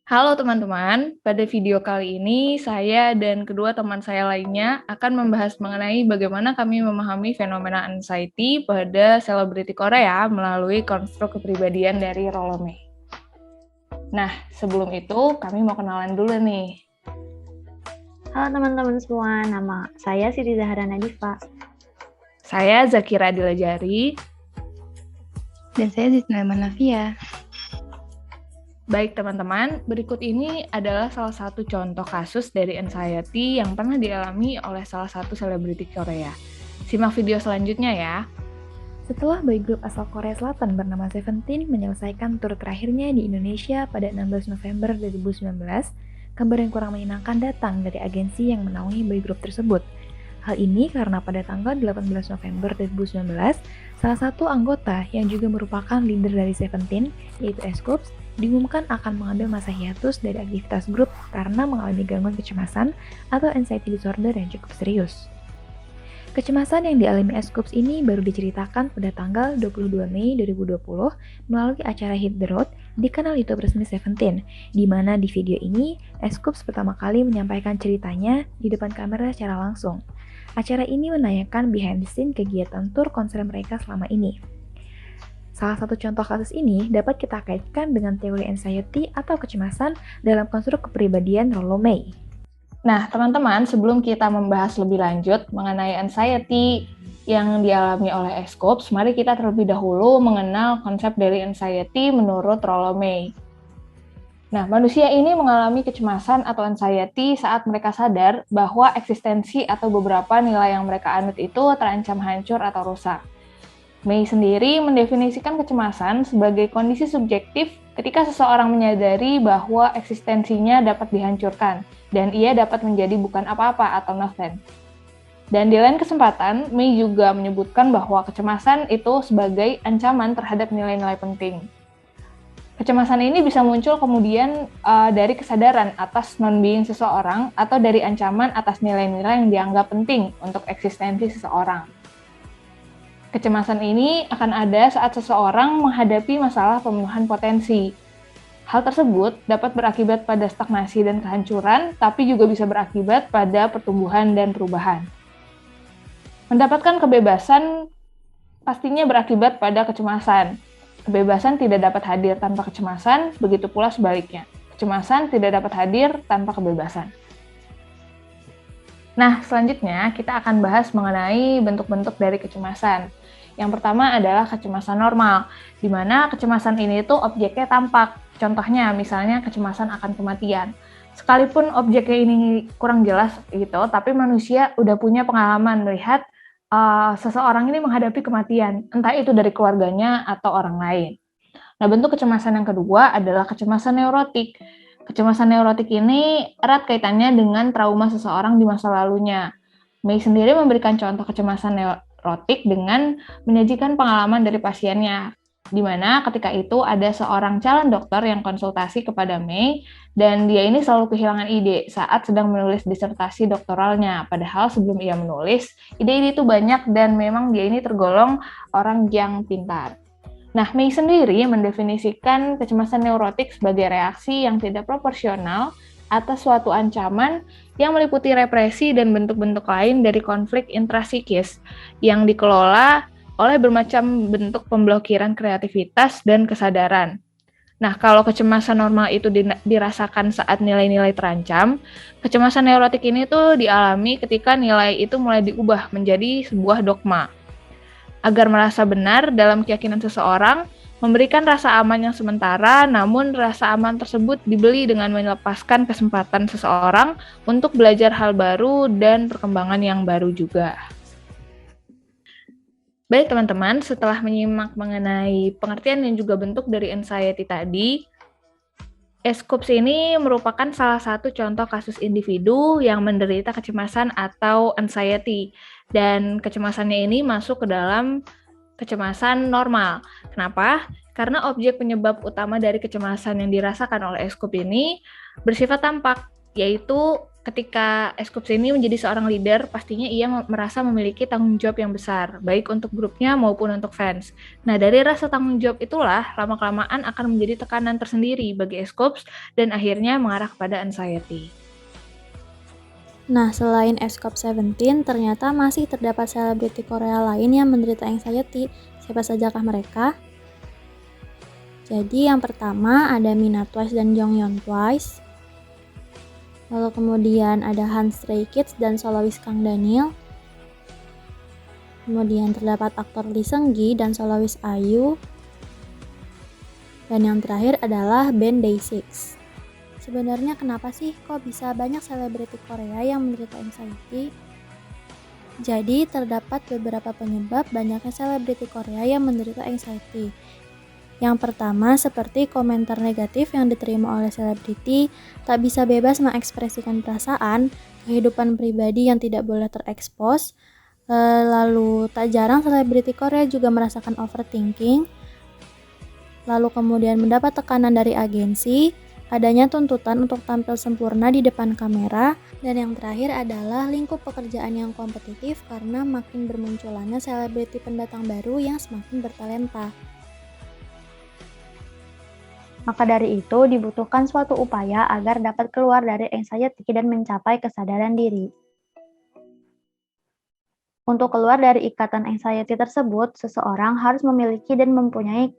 Halo teman-teman, pada video kali ini saya dan kedua teman saya lainnya akan membahas mengenai bagaimana kami memahami fenomena anxiety pada selebriti Korea melalui konstruk kepribadian dari Rolome. Nah, sebelum itu kami mau kenalan dulu nih. Halo teman-teman semua, nama saya Siti Zahra Nadifa. Saya Zakira Dilajari. Dan saya Zitna Manafia. Baik teman-teman, berikut ini adalah salah satu contoh kasus dari anxiety yang pernah dialami oleh salah satu selebriti Korea. Simak video selanjutnya ya. Setelah boy group asal Korea Selatan bernama Seventeen menyelesaikan tur terakhirnya di Indonesia pada 16 November 2019, kabar yang kurang menyenangkan datang dari agensi yang menaungi boy group tersebut. Hal ini karena pada tanggal 18 November 2019, salah satu anggota yang juga merupakan leader dari Seventeen, yaitu S-Coups, diumumkan akan mengambil masa hiatus dari aktivitas grup karena mengalami gangguan kecemasan atau anxiety disorder yang cukup serius. Kecemasan yang dialami S-Coups ini baru diceritakan pada tanggal 22 Mei 2020 melalui acara Hit the Road di kanal YouTube resmi Seventeen, di mana di video ini S-Coups pertama kali menyampaikan ceritanya di depan kamera secara langsung. Acara ini menanyakan behind the scene kegiatan tur konser mereka selama ini. Salah satu contoh kasus ini dapat kita kaitkan dengan teori anxiety atau kecemasan dalam konstruk kepribadian Rollo-May. Nah, teman-teman, sebelum kita membahas lebih lanjut mengenai anxiety yang dialami oleh S-Coups, mari kita terlebih dahulu mengenal konsep dari anxiety menurut Rollo-May. Nah, manusia ini mengalami kecemasan atau anxiety saat mereka sadar bahwa eksistensi atau beberapa nilai yang mereka anut itu terancam hancur atau rusak. May sendiri mendefinisikan kecemasan sebagai kondisi subjektif ketika seseorang menyadari bahwa eksistensinya dapat dihancurkan dan ia dapat menjadi bukan apa-apa atau nothing. Dan di lain kesempatan, May juga menyebutkan bahwa kecemasan itu sebagai ancaman terhadap nilai-nilai penting. Kecemasan ini bisa muncul kemudian dari kesadaran atas non-being seseorang atau dari ancaman atas nilai-nilai yang dianggap penting untuk eksistensi seseorang. Kecemasan ini akan ada saat seseorang menghadapi masalah pemenuhan potensi. Hal tersebut dapat berakibat pada stagnasi dan kehancuran, tapi juga bisa berakibat pada pertumbuhan dan perubahan. Mendapatkan kebebasan pastinya berakibat pada kecemasan. Kebebasan tidak dapat hadir tanpa kecemasan, begitu pula sebaliknya. Kecemasan tidak dapat hadir tanpa kebebasan. Nah, selanjutnya kita akan bahas mengenai bentuk-bentuk dari kecemasan. Yang pertama adalah kecemasan normal, di mana kecemasan ini tuh objeknya tampak. Contohnya, misalnya kecemasan akan kematian. Sekalipun objeknya ini kurang jelas gitu, tapi manusia udah punya pengalaman melihat seseorang ini menghadapi kematian, entah itu dari keluarganya atau orang lain. Nah, bentuk kecemasan yang kedua adalah kecemasan neurotik. Kecemasan neurotik ini erat kaitannya dengan trauma seseorang di masa lalunya. May sendiri memberikan contoh kecemasan neurotik dengan menyajikan pengalaman dari pasiennya, di mana ketika itu ada seorang calon dokter yang konsultasi kepada May, dan dia ini selalu kehilangan ide saat sedang menulis disertasi doktoralnya. Padahal sebelum ia menulis, ide ini tuh banyak dan memang dia ini tergolong orang yang pintar. Nah, May sendiri mendefinisikan kecemasan neurotik sebagai reaksi yang tidak proporsional atas suatu ancaman yang meliputi represi dan bentuk-bentuk lain dari konflik intrasikis yang dikelola oleh bermacam bentuk pemblokiran kreativitas dan kesadaran. Nah, kalau kecemasan normal itu dirasakan saat nilai-nilai terancam, kecemasan neurotik ini tuh dialami ketika nilai itu mulai diubah menjadi sebuah dogma. Agar merasa benar dalam keyakinan seseorang, memberikan rasa aman yang sementara, namun rasa aman tersebut dibeli dengan melepaskan kesempatan seseorang untuk belajar hal baru dan perkembangan yang baru juga. Baik teman-teman, setelah menyimak mengenai pengertian dan juga bentuk dari anxiety tadi, S-Coups ini merupakan salah satu contoh kasus individu yang menderita kecemasan atau anxiety. Dan kecemasannya ini masuk ke dalam kecemasan normal. Kenapa? Karena objek penyebab utama dari kecemasan yang dirasakan oleh S-Coups ini bersifat tampak, yaitu Ketika Escoops ini menjadi seorang leader, pastinya ia merasa memiliki tanggung jawab yang besar, baik untuk grupnya maupun untuk fans. Nah, dari rasa tanggung jawab itulah, lama-kelamaan akan menjadi tekanan tersendiri bagi Escoops dan akhirnya mengarah kepada anxiety. Nah, selain Escoops 17, ternyata masih terdapat selebriti Korea lain yang menderita anxiety. Siapa sajakah mereka? Jadi yang pertama ada Mina Twice dan Jonghyun Twice. Lalu kemudian ada Han Stray Kids dan solois Kang Daniel. Kemudian terdapat aktor Lee Seung Gi dan solois IU. Dan yang terakhir adalah band Day6. Sebenarnya kenapa sih kok bisa banyak selebriti Korea yang menderita anxiety? Jadi terdapat beberapa penyebab banyaknya selebriti Korea yang menderita anxiety. Yang pertama, seperti komentar negatif yang diterima oleh selebriti, tak bisa bebas mengekspresikan perasaan, kehidupan pribadi yang tidak boleh terekspos, lalu tak jarang selebriti Korea juga merasakan overthinking, lalu kemudian mendapat tekanan dari agensi, adanya tuntutan untuk tampil sempurna di depan kamera, dan yang terakhir adalah lingkup pekerjaan yang kompetitif karena makin bermunculannya selebriti pendatang baru yang semakin bertalenta. Maka dari itu dibutuhkan suatu upaya agar dapat keluar dari anxiety dan mencapai kesadaran diri. Untuk keluar dari ikatan anxiety tersebut, seseorang harus memiliki dan mempunyai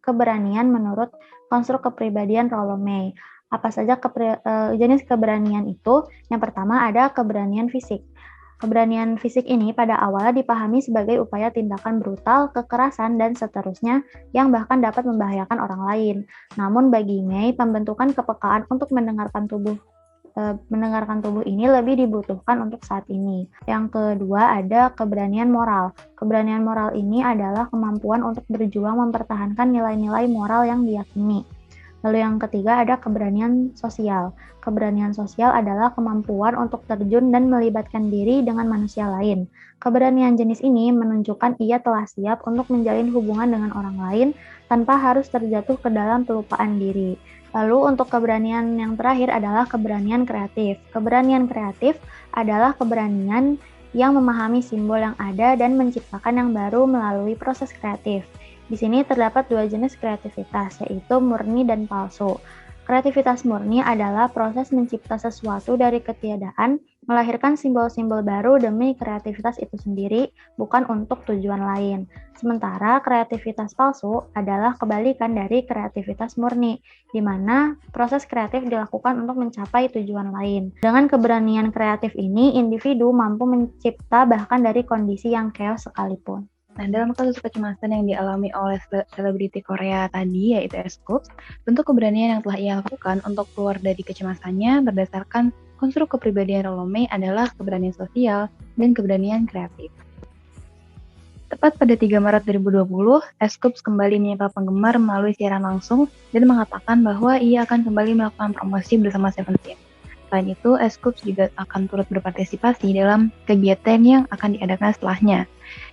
keberanian menurut konstruk kepribadian Rollo May. Apa saja jenis keberanian itu? Yang pertama ada keberanian fisik. Keberanian fisik ini pada awalnya dipahami sebagai upaya tindakan brutal, kekerasan, dan seterusnya yang bahkan dapat membahayakan orang lain. Namun bagi May, pembentukan kepekaan untuk mendengarkan tubuh ini lebih dibutuhkan untuk saat ini. Yang kedua ada keberanian moral. Keberanian moral ini adalah kemampuan untuk berjuang mempertahankan nilai-nilai moral yang diyakini. Lalu yang ketiga ada keberanian sosial. Keberanian sosial adalah kemampuan untuk terjun dan melibatkan diri dengan manusia lain. Keberanian jenis ini menunjukkan ia telah siap untuk menjalin hubungan dengan orang lain tanpa harus terjatuh ke dalam pelupaan diri. Lalu untuk keberanian yang terakhir adalah keberanian kreatif. Keberanian kreatif adalah keberanian yang memahami simbol yang ada dan menciptakan yang baru melalui proses kreatif. Di sini terdapat dua jenis kreativitas, yaitu murni dan palsu. Kreativitas murni adalah proses mencipta sesuatu dari ketiadaan, melahirkan simbol-simbol baru demi kreativitas itu sendiri, bukan untuk tujuan lain. Sementara kreativitas palsu adalah kebalikan dari kreativitas murni, di mana proses kreatif dilakukan untuk mencapai tujuan lain. Dengan keberanian kreatif ini, individu mampu mencipta bahkan dari kondisi yang chaos sekalipun. Nah, dalam kasus kecemasan yang dialami oleh selebriti Korea tadi, yaitu Escoops, bentuk keberanian yang telah ia lakukan untuk keluar dari kecemasannya berdasarkan konstruk kepribadian Rollo May adalah keberanian sosial dan keberanian kreatif. Tepat pada 3 Maret 2020, Escoops kembali menyapa penggemar melalui siaran langsung dan mengatakan bahwa ia akan kembali melakukan promosi bersama Seventeen. Selain itu, Escoops juga akan turut berpartisipasi dalam kegiatan yang akan diadakan setelahnya.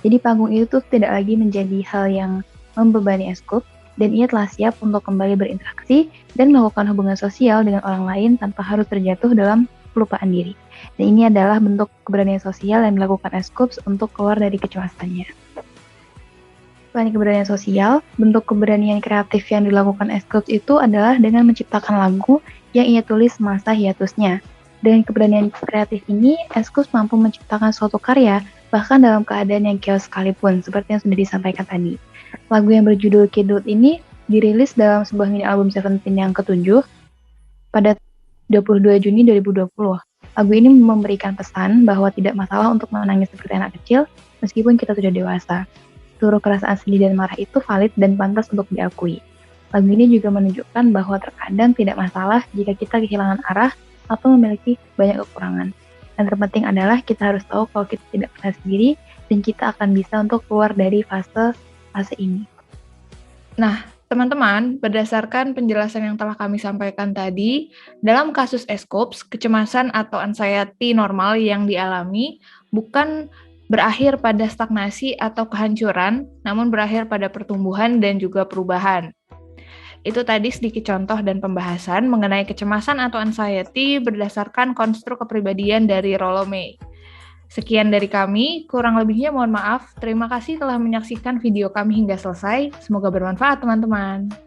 Jadi panggung itu tuh tidak lagi menjadi hal yang membebani Escoops, dan ia telah siap untuk kembali berinteraksi dan melakukan hubungan sosial dengan orang lain tanpa harus terjatuh dalam kelupaan diri. Dan ini adalah bentuk keberanian sosial yang dilakukan Escoops untuk keluar dari kecemasannya. Selain keberanian sosial, bentuk keberanian kreatif yang dilakukan Escoops itu adalah dengan menciptakan lagu yang ia tulis semasa hiatusnya. Dengan keberanian kreatif ini, Escoops mampu menciptakan suatu karya bahkan dalam keadaan yang chaos sekalipun, seperti yang sudah disampaikan tadi. Lagu yang berjudul Kid Root ini dirilis dalam sebuah mini album Seventeen yang ke-7 pada 22 Juni 2020. Lagu ini memberikan pesan bahwa tidak masalah untuk menangis seperti anak kecil meskipun kita sudah dewasa. Seluruh perasaan sedih dan marah itu valid dan pantas untuk diakui. Lagu ini juga menunjukkan bahwa terkadang tidak masalah jika kita kehilangan arah atau memiliki banyak kekurangan. Dan terpenting adalah kita harus tahu kalau kita tidak pernah sendiri dan kita akan bisa untuk keluar dari fase ini. Nah, teman-teman, berdasarkan penjelasan yang telah kami sampaikan tadi, dalam kasus Escoops, kecemasan atau anxiety normal yang dialami bukan berakhir pada stagnasi atau kehancuran, namun berakhir pada pertumbuhan dan juga perubahan. Itu tadi sedikit contoh dan pembahasan mengenai kecemasan atau anxiety berdasarkan konstruk kepribadian dari Rollo-May. Sekian dari kami, kurang lebihnya mohon maaf. Terima kasih telah menyaksikan video kami hingga selesai. Semoga bermanfaat teman-teman.